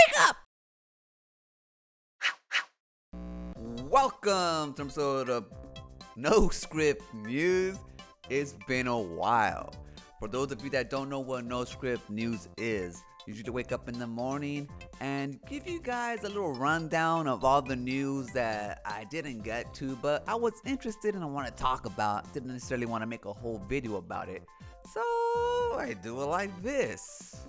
Wake up! Welcome to some sort of No Script News. It's been a while. For those of you that don't know what No Script News is, usually wake up in the morning and give you guys a little rundown of all the news that I didn't get to, but I was interested and I want to talk about. Didn't necessarily want to make a whole video about it, so I do it like this.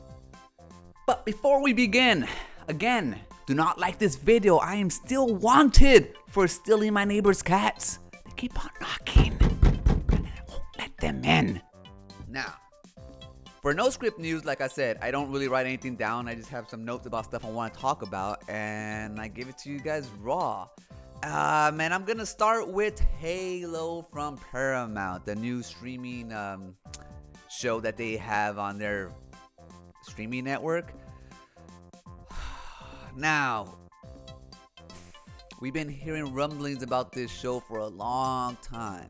But before we begin, again, do not like this video. I am still wanted for stealing my neighbor's cats. They keep on knocking and I won't let them in. Now, for No Script News, like I said, I don't really write anything down. I just have some notes about stuff I want to talk about, and I give it to you guys raw. Man, I'm gonna start with Halo from Paramount, the new streaming show that they have on their streaming network. Now, we've been hearing rumblings about this show for a long time.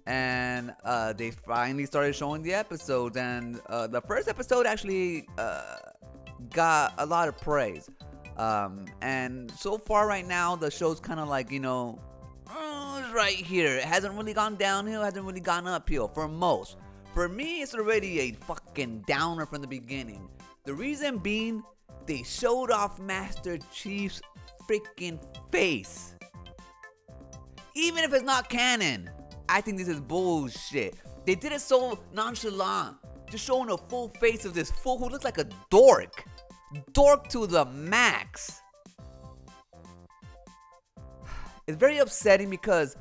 And they finally started showing the episodes, and the first episode actually got a lot of praise. And so far right now, the show's kind of like, it's right here. It hasn't really gone downhill, hasn't really gone uphill for most. For me, it's already a fucking downer from the beginning. The reason being, they showed off Master Chief's freaking face. Even if it's not canon, I think this is bullshit. They did it so nonchalant, just showing a full face of this fool who looks like a dork. Dork to the max. It's very upsetting because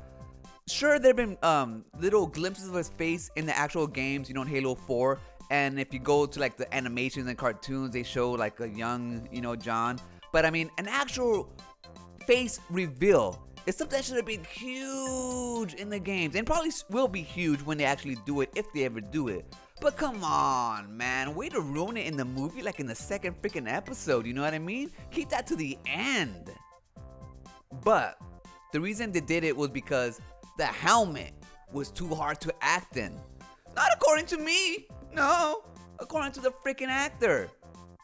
sure, there have been little glimpses of his face in the actual games, in Halo 4. And if you go to like the animations and cartoons, they show like a young, John. But I mean, an actual face reveal is something that should have been huge in the games. And probably will be huge when they actually do it, if they ever do it. But come on, man. Way to ruin it in the movie, like in the second freaking episode. You know what I mean? Keep that to the end. But the reason they did it was because the helmet was too hard to act in. Not according to me. No. According to the freaking actor.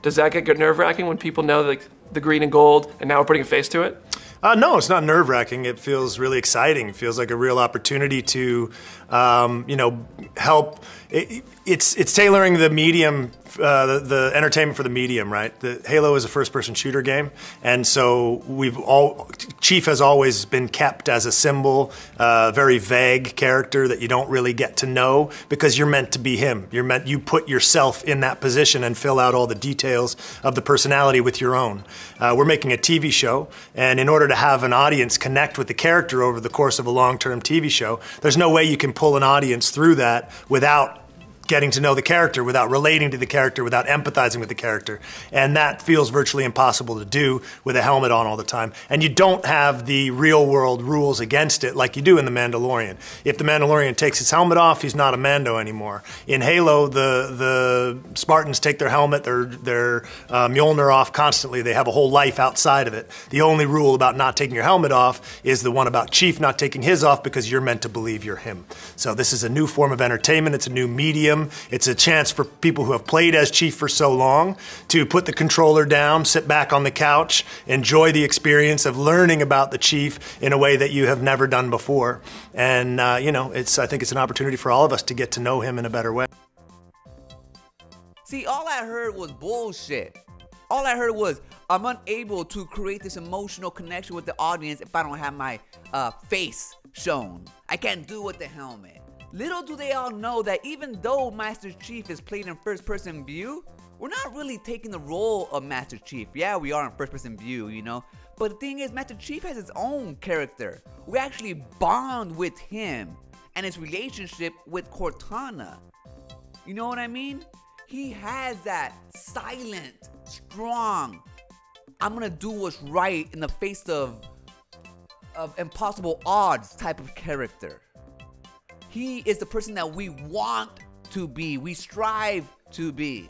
Does that get nerve-wracking when people know the green and gold and now we're putting a face to it? No, it's not nerve-wracking. It feels really exciting. It feels like a real opportunity to, help. It's tailoring the medium, the entertainment for the medium, right? The Halo is a first-person shooter game, and so Chief has always been kept as a symbol, very vague character that you don't really get to know because you're meant to be him. You put yourself in that position and fill out all the details of the personality with your own. We're making a TV show, and in order to have an audience connect with the character over the course of a long-term TV show, there's no way you can pull an audience through that without getting to know the character, without relating to the character, without empathizing with the character. And that feels virtually impossible to do with a helmet on all the time. And you don't have the real world rules against it like you do in The Mandalorian. If the Mandalorian takes his helmet off, he's not a Mando anymore. In Halo, the Spartans take their helmet, their Mjolnir off constantly. They have a whole life outside of it. The only rule about not taking your helmet off is the one about Chief not taking his off because you're meant to believe you're him. So this is a new form of entertainment. It's a new medium. It's a chance for people who have played as Chief for so long to put the controller down, sit back on the couch, enjoy the experience of learning about the Chief in a way that you have never done before. And, I think it's an opportunity for all of us to get to know him in a better way. See, all I heard was bullshit. All I heard was, I'm unable to create this emotional connection with the audience if I don't have my face shown. I can't do it with the helmet. Little do they all know that even though Master Chief is played in first-person view, we're not really taking the role of Master Chief. Yeah, we are in first-person view, But the thing is, Master Chief has his own character. We actually bond with him and his relationship with Cortana. You know what I mean? He has that silent, strong, I'm gonna do what's right in the face of impossible odds type of character. He is the person that we want to be. We strive to be.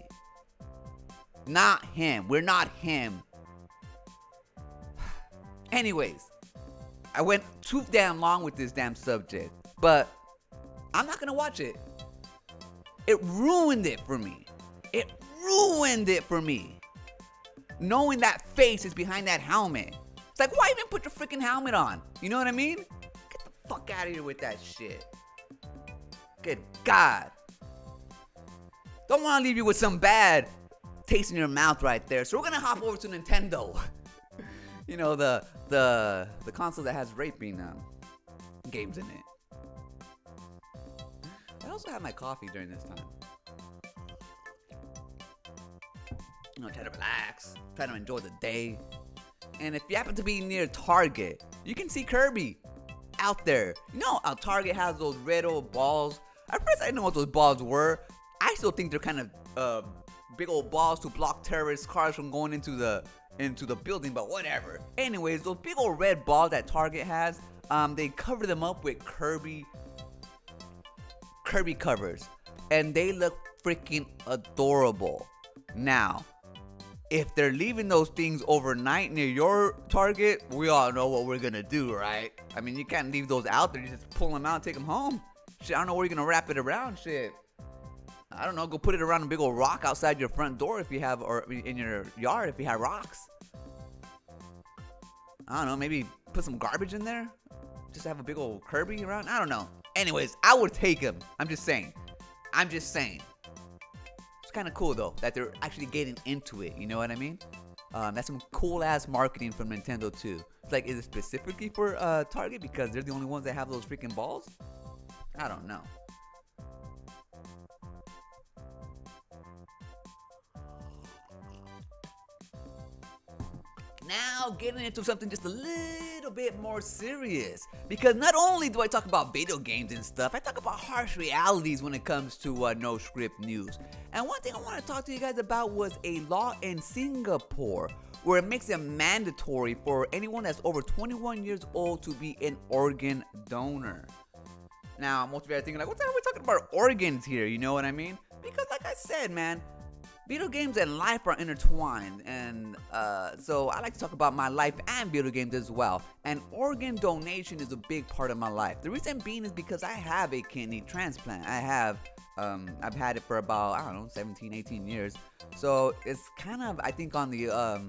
Not him. We're not him. Anyways, I went too damn long with this damn subject, but I'm not gonna watch it. It ruined it for me. It ruined it for me. knowing that face is behind that helmet. It's like, why even put your freaking helmet on? You know what I mean? Get the fuck out of here with that shit. Good God. Don't want to leave you with some bad taste in your mouth right there. So we're gonna hop over to Nintendo. You know, the console that has raping games in it. I also have my coffee during this time. You know, try to relax, try to enjoy the day. And if you happen to be near Target, you can see Kirby out there. You know, Target has those red old balls. At first, I didn't know what those balls were. I still think they're kind of big old balls to block terrorist cars from going into the building, but whatever. Anyways, those big old red balls that Target has, they cover them up with Kirby covers, and they look freaking adorable. Now, if they're leaving those things overnight near your Target, we all know what we're gonna do, right? I mean, you can't leave those out there. You just pull them out and take them home. Shit, I don't know where you're gonna wrap it around. Shit, I don't know. Go put it around a big old rock outside your front door if you have, or in your yard if you have rocks. I don't know. Maybe put some garbage in there. Just have a big old Kirby around. I don't know. Anyways, I would take them. I'm just saying. It's kind of cool though that they're actually getting into it. You know what I mean? That's some cool ass marketing from Nintendo too. It's like, is it specifically for Target because they're the only ones that have those freaking balls? I don't know. Now getting into something just a little bit more serious, because not only do I talk about video games and stuff, I talk about harsh realities when it comes to no script news. And one thing I want to talk to you guys about was a law in Singapore where it makes it mandatory for anyone that's over 21 years old to be an organ donor. Now, most of you are thinking like, what the hell are we talking about organs here? You know what I mean? Because like I said, man, video games and life are intertwined, and so I like to talk about my life and video games as well. And organ donation is a big part of my life. The reason being is because I have a kidney transplant. I've had it for about, I don't know, 17, 18 years. So it's kind of, I think on the,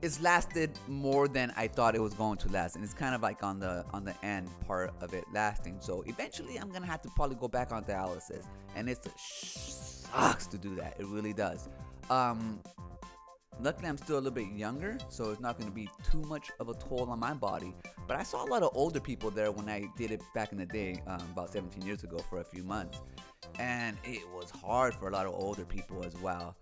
it's lasted more than I thought it was going to last, and it's kind of like on the end part of it lasting. So eventually I'm gonna have to probably go back on dialysis, and it sucks to do that. It really does. Luckily I'm still a little bit younger, so it's not gonna be too much of a toll on my body. But I saw a lot of older people there when I did it back in the day, about 17 years ago for a few months, and it was hard for a lot of older people as well.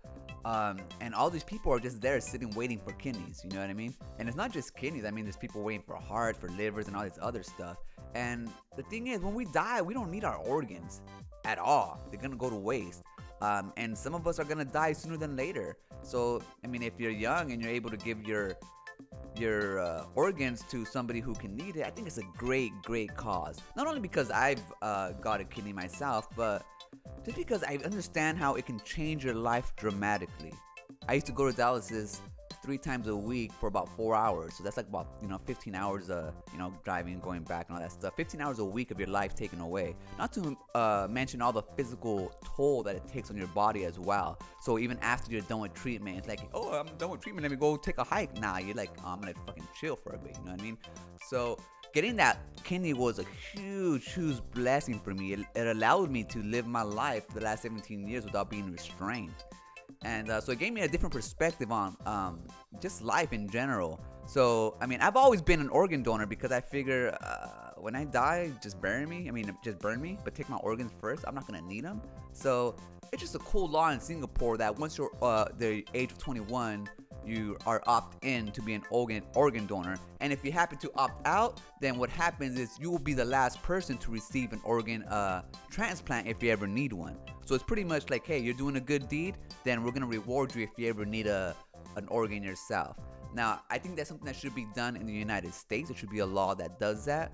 And all these people are just there sitting waiting for kidneys, you know what I mean? And it's not just kidneys, I mean there's people waiting for hearts, for livers, and all this other stuff. And the thing is, when we die, we don't need our organs at all. They're gonna go to waste. And some of us are gonna die sooner than later. So, I mean, if you're young and you're able to give your organs to somebody who can need it, I think it's a great cause. Not only because I've got a kidney myself, but just because I understand how it can change your life dramatically. I used to go to dialysis 3 times a week for about 4 hours. So that's like about, 15 hours, driving, going back and all that stuff. 15 hours a week of your life taken away. Not to mention all the physical toll that it takes on your body as well. So even after you're done with treatment, it's like, oh, I'm done with treatment, let me go take a hike. Nah, you're like, oh, I'm gonna fucking chill for a bit, you know what I mean? So getting that kidney was a huge blessing for me. It allowed me to live my life for the last 17 years without being restrained. And so it gave me a different perspective on just life in general. So, I mean, I've always been an organ donor because I figure when I die, just bury me. I mean, just burn me, but take my organs first. I'm not going to need them. So it's just a cool law in Singapore that once you're the age of 21, you are opt-in to be an organ donor. And if you happen to opt out, then what happens is you will be the last person to receive an organ transplant if you ever need one. So it's pretty much like, hey, you're doing a good deed, then we're going to reward you if you ever need an organ yourself. Now, I think that's something that should be done in the United States. There should be a law that does that.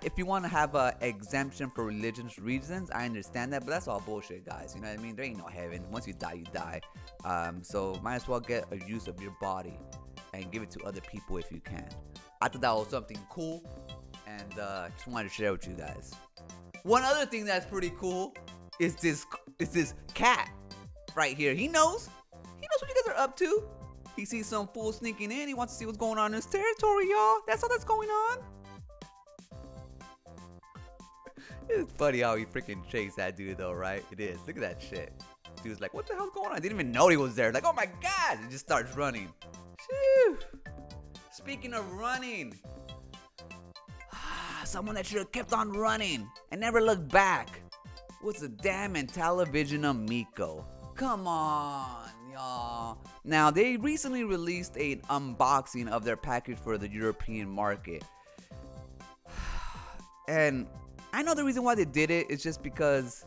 If you want to have an exemption for religious reasons, I understand that, but that's all bullshit, guys. You know what I mean? There ain't no heaven. Once you die, you die. So might as well get a use of your body and give it to other people if you can. I thought that was something cool, and just wanted to share with you guys. One other thing that's pretty cool is this cat right here. He knows. He knows what you guys are up to. He sees some fool sneaking in. He wants to see what's going on in his territory, y'all. That's all that's going on. It's funny how he freaking chased that dude, though, right? It is. Look at that shit. Dude's like, what the hell's going on? I didn't even know he was there. Like, oh my God. He just starts running. Shoo. Speaking of running, someone that should have kept on running and never looked back was the damn Intellivision Amico. Come on, y'all. Now, they recently released an unboxing of their package for the European market. And I know the reason why they did it is just because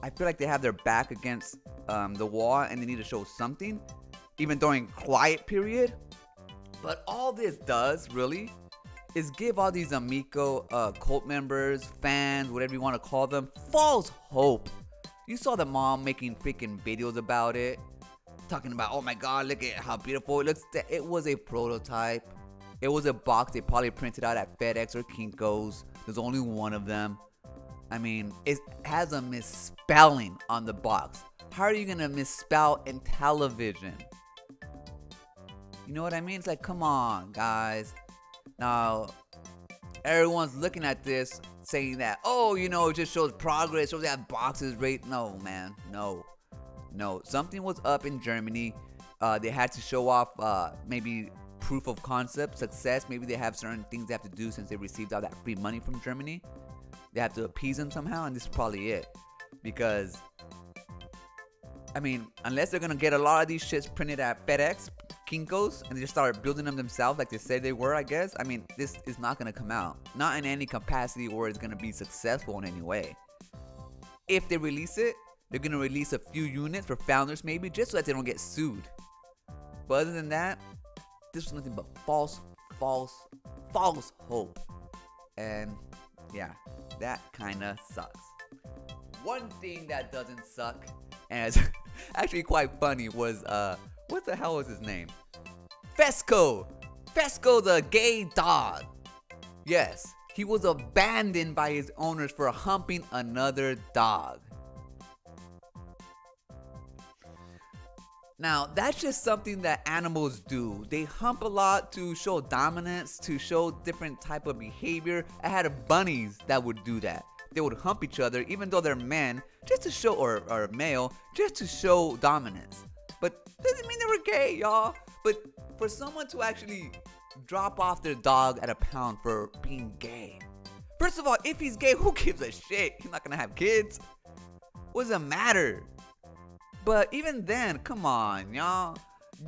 I feel like they have their back against the wall and they need to show something, even during quiet period. But all this does, really, is give all these Amico cult members, fans, whatever you want to call them, false hope. You saw the mom making freaking videos about it, talking about, oh my God, look at how beautiful it looks. It was a prototype. It was a box they probably printed out at FedEx or Kinko's. There's only one of them. I mean, it has a misspelling on the box. How are you going to misspell Intellivision? You know what I mean? It's like, come on, guys. Now, everyone's looking at this saying that, oh, you know, it just shows progress, shows that box is great. No, man, no. Something was up in Germany. They had to show off maybe proof of concept, success. Maybe they have certain things they have to do since they received all that free money from Germany. They have to appease them somehow, and this is probably it. Because, I mean, unless they're going to get a lot of these shits printed at FedEx, Kinko's, and they just start building them themselves like they said they were, I guess. I mean, this is not going to come out. Not in any capacity where it's going to be successful in any way. If they release it, they're going to release a few units for founders maybe, just so that they don't get sued. But other than that, this was nothing but false hope. And yeah, that kind of sucks. One thing that doesn't suck, and it's actually quite funny, was what the hell was his name? Fesco, the gay dog. Yes, he was abandoned by his owners for humping another dog. Now, that's just something that animals do. They hump a lot to show dominance, to show different type of behavior. I had bunnies that would do that. They would hump each other, even though they're men, just to show, or male, just to show dominance. But doesn't mean they were gay, y'all. But for someone to actually drop off their dog at a pound for being gay. First of all, if he's gay, who gives a shit? He's not gonna have kids. What does it matter? But even then, come on, y'all.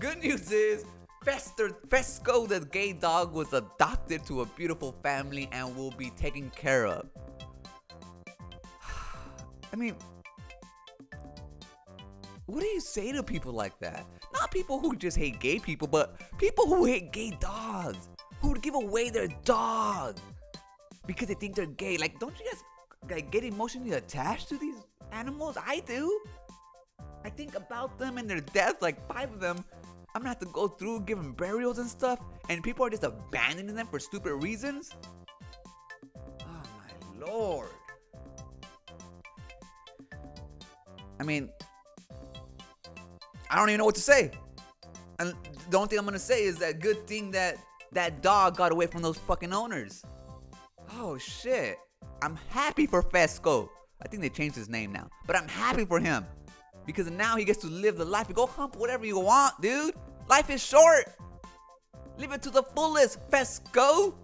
Good news is, Fesco, the gay dog, was adopted to a beautiful family and will be taken care of. I mean, what do you say to people like that? Not people who just hate gay people, but people who hate gay dogs. Who would give away their dog because they think they're gay. Like, don't you guys get emotionally attached to these animals? I do. I think about them and their death, like 5 of them. I'm gonna have to go through giving burials and stuff, and people are just abandoning them for stupid reasons. Oh my lord. I mean, I don't even know what to say. And the only thing I'm gonna say is that good thing that that dog got away from those fucking owners. Oh shit. I'm happy for Fesco. I think they changed his name now, but I'm happy for him. Because now he gets to live the life. You go hump whatever you want, dude. Life is short. Live it to the fullest, Fesco.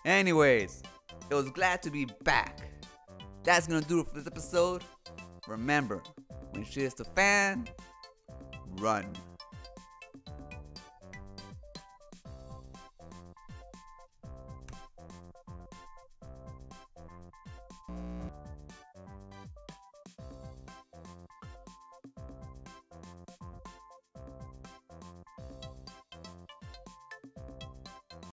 Anyways, it was glad to be back. That's gonna do it for this episode. Remember, when shit's the fan, run.